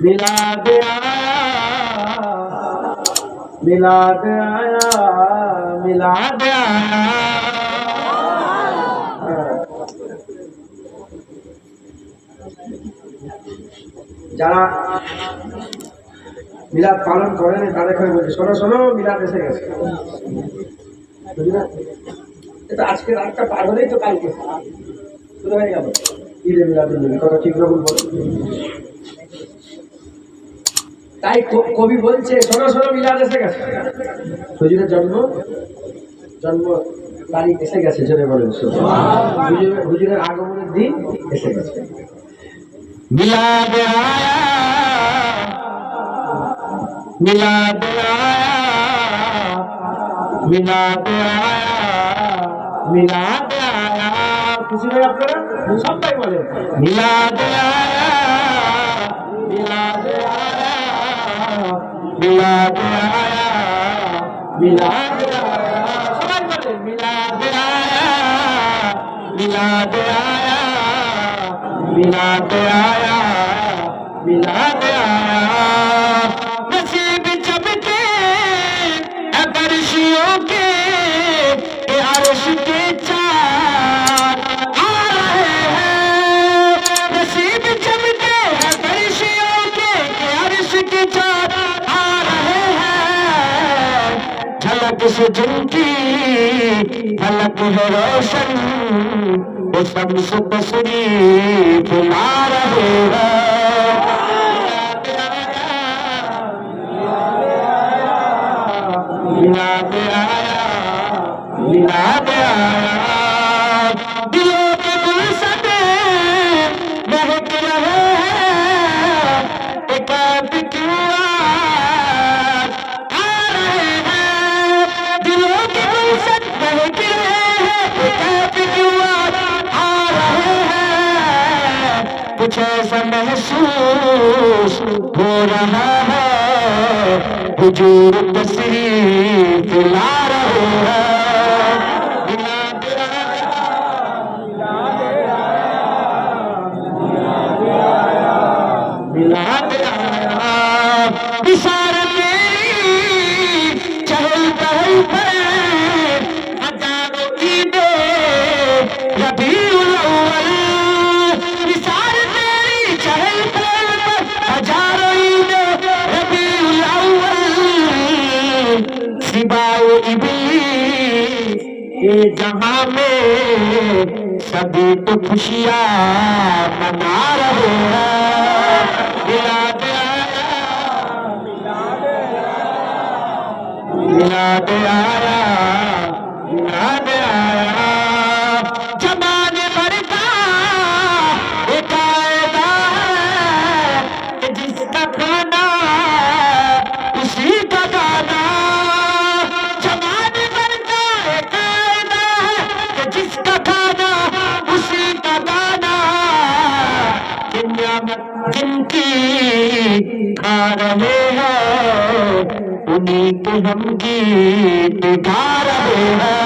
मिलाद आया, मिलाद आया, मिलाद आया। যারা মিলাদ পালন করেন তাদের করে বলছে, শোনো শোনো, মিলাদ এসে গেছে। এটা আজকে রাতটা পার হলেই তো কালকে শুরু হয়ে গেল ঈদে মিলাদুন নবী। কথা ঠিক রকম বল। তাই কবি বলছে, শোনো শোনো, মিলাদ এসে গেছে। হুজুরের জন্ম তারিখ এসে গেছে, জোরে বলেন। হুজুরের আগমনের দিন এসে গেছে। মিলাদ আয়া, মিলাদ আয়া, মিলাদ আয়া, মিলাদ আয়া। খুশি হয়ে আপনারা সবাই বলেন মিলাদ আয়া, মিলাদ আয়া, মিলাদ আয়া, মিলাদ আয়া। সবাই বলেন মিলাদ আয়া, মিলাদ আয়া, मिलाद आया, मिलाद आया। नसीब चमके बरसियों के अर्श के चार आ रहे हैं। नसीब चमके बरसियों के अर्श के चार आ रहे हैं। झलक से जिनकी झलक है रोशन, वो शम्स तशरीफ ला रहे हैं। मिलाद आया, मिलाद आया। दिलों के गुलशन महक रहे हैं, एकांत की आवाज़ आ रहे हैं। दिलों के गुलशन महक रहे हैं, एकांत की आवाज़ आ रहे हैं। कुछ ऐसा महसूस हो रहा है, हुजूर तशरीफ ला रहे हैं। मिलाद आया, मिलाद आया, मिलाद आया। बिशारत तेरी चहल पहल पर हजारों ईदे रबीउल अव्वल। बिशारत तेरी चहल पहल पर हजारों ईदे रबीउल अव्वल। सिवाए इब्लीस ये जहां में सभी तो खुशियां मना रहे हैं। मिलाद आया, मिलाद आया, मिलाद आया। जमाने भर का एक कायदा है कि जिसका खाना उसी का गाना। जमाने भर का एक कायदा है कि जिसका खाना उसी का गाना। जिनकी खा रहे हैं, उन्हीं के हम गीत गा रहे हैं।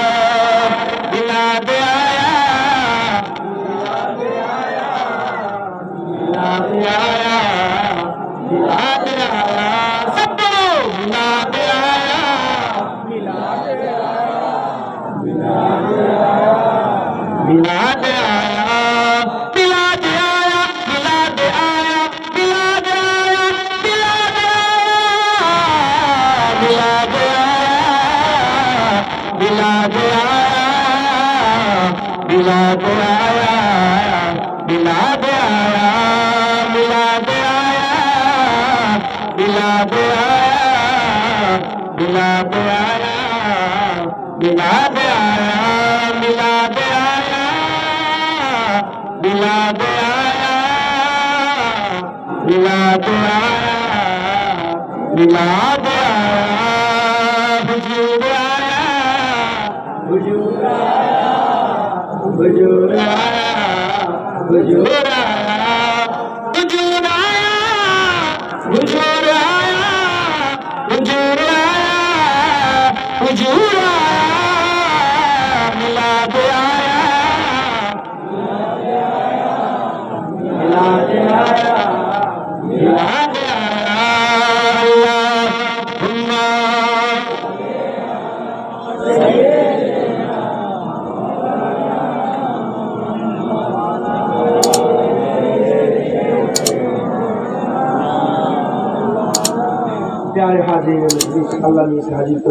मिलाद आया, मिलाद आया, मिलाद आया, मिलाद आया। सब बोलो मिलाद आया, मिलाद आया, मिलाद आया, मिलाद आया। मिलाद आया, मिलाद आया, मिलाद आया, मिलाद आया, मिलाद आया, मिलाद आया, मिलाद आया, मिलाद आया, मिलाद आया, मिलाद आया। हुजूर आया, हुजूर आया, हुजूर आया, हुजूर आया, हुजूर आया, हुजूर आया, हुजूर आया, हुजूर आया। मिलाद आया, मिलाद मिलाद आया अल्लाहुम्मा प्यारे हाजिर अल्लाह ने इस हाजिर